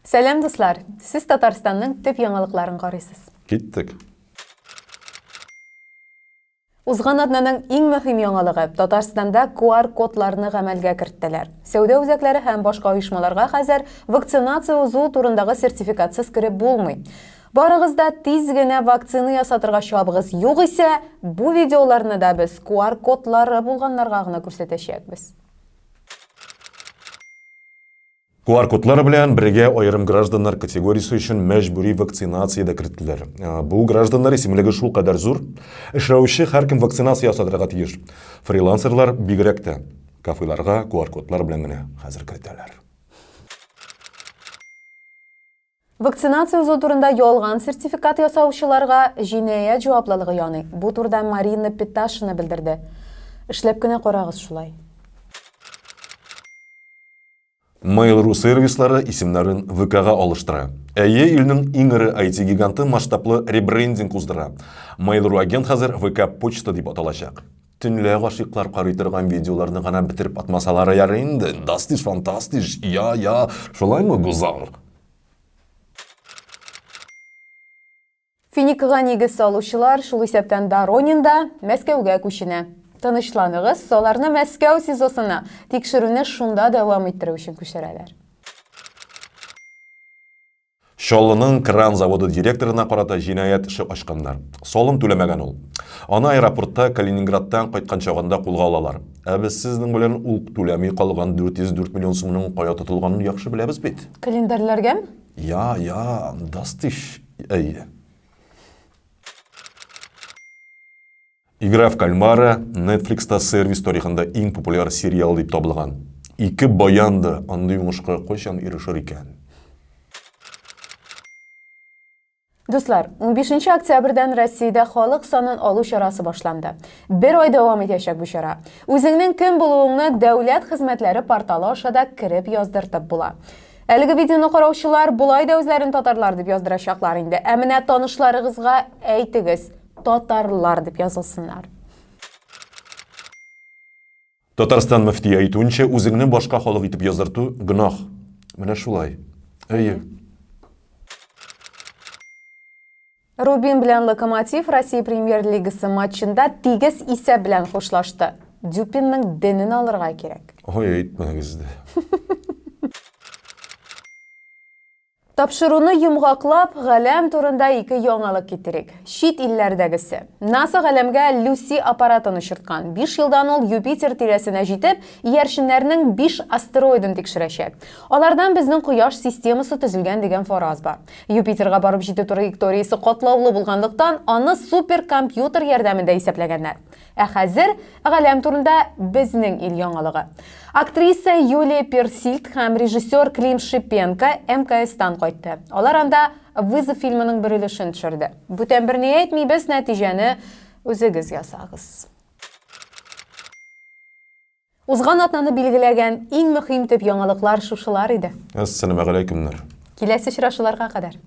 Сәлем дуслар, сіз Татарстанның төп яңалыкларын карыйсыз. Киттік. Узган атнаның иң мөһим яңалыгы Татарстанда QR-кодларны гамәлгә керттеләр. Сәүдә үзәкләре һәм башка оешмаларга хәзер вакцинация узу турындагы сертификатсыз кирип булмый. Барыгызда тиз генә вакцина ясатырга чабыгыз юк исә, бу видеоларны да без QR-кодлары булганнарга гына күрсәтәчәкбез. QR-кодлар белән бергә айрым гражданнар категориясе өчен мәҗбүри вакцинациядә кертеләр. Бу гражданнар исемлеге шул кадәр зур, эшләүче һәркем вакцинация ясатырга тиеш. Фрилансерлар бигрәк тә кафеларга QR-кодлар белән генә хәзер кертәләр. Вакцинация узу турында ялган сертификат ясаучыларга җинаять җаваплылыгы яный. Бу турыда Марина Петашина белдерде. Эшләп кенә карагыз шулай. Mail.ru сервислары исемнәрен ВКга алыштыра. Әйе, илнең иң ире IT-гиганты масштаблы ребрендинг уздыра. Mail.ru агент хәзер ВК почта дип аталачак. Төнлә гашыйклар карый торган видеоларны гына битереп атмасалары ярый инде. Дастиш фантастиш. Я, шулаймы гузар? Финикага нигез салучылар шул исәптән Доронинда Мәскәүгә күченә. Тынычланыгыз, аларны Мәскәү СИЗОсына тикшерүне шунда дәвам иттерү өчен күчерәләр. Шоллының кран заводы директорына карата җинаять эше ачканнар. Солым түләмәгән ул. Аны аэропортта Калининградтан кайткан чагында кулга алалар. Без сезнең белән ул түләми калган 404 миллион сумның кая тотылганын яхшы беләбез бит. Календарьләргәме? Я, дастиш. Әйе. Игра в кальмара Netflix'та сервис тарихында иң популяр сериал дип табылган. Ике баянды андый уңышка кайчан ирешер икән? Дуслар, 15 октябрьдән Россиядә халык санын алу чарасы башланды. Бер ай дәвам итәчәк бу чара. Үзеңнең кем булуыңны дәүләт хезмәтләре порталы ашада кирип яздыртып була. Әлеге видеоны караучылар булай да үзләрен татарлар дип яздырачаклар инде. Ә менә танышларыгызга әйтегез, татарлар дип язылсыннар. Татарстан мөфтие әйтүенчә, үзеңне башка халык итеп яздырту гөнаһ. Менә шулай. Әйе. Рубин белән Локомотив Россия премьер-лигасы матчында тигез исәп белән хушлашты. Дюпинның денен алырга кирәк. Ой, әйтмәгез дә. Тапшыруны йомгаклап, галәм турында ике яңалык китерик. Чит илләрдәгесе. НАСА галәмгә Люси аппаратын очырткан. 5 елдан ул Юпитер тирәсенә җитеп, иярченнәрнең 5 астероидын тикшерәчәк. Алардан безнең Кояш системасы төзелгән дигән фараз бар. Юпитерга барып җитү траекториясе катлаулы булганлыктан, аны суперкомпьютер ярдәмендә исәпләгәннәр. Ә хәзер галәм турында безнең ил яңалыгы. Актриса Юлия Персильд һәм режиссер Клим Шипенко МКС-тан кайтты. Алар анда «Вызов» фильмының бер өлешен төшерде. Бүтән берни әйтмибез, нәтиҗәне үзегез ясагыз. Узган атнаны билгеләгән иң мөһим төп яңалыклар шушылар иде. Ассаламу алейкумнар. Киләсе очрашуларга кадәр.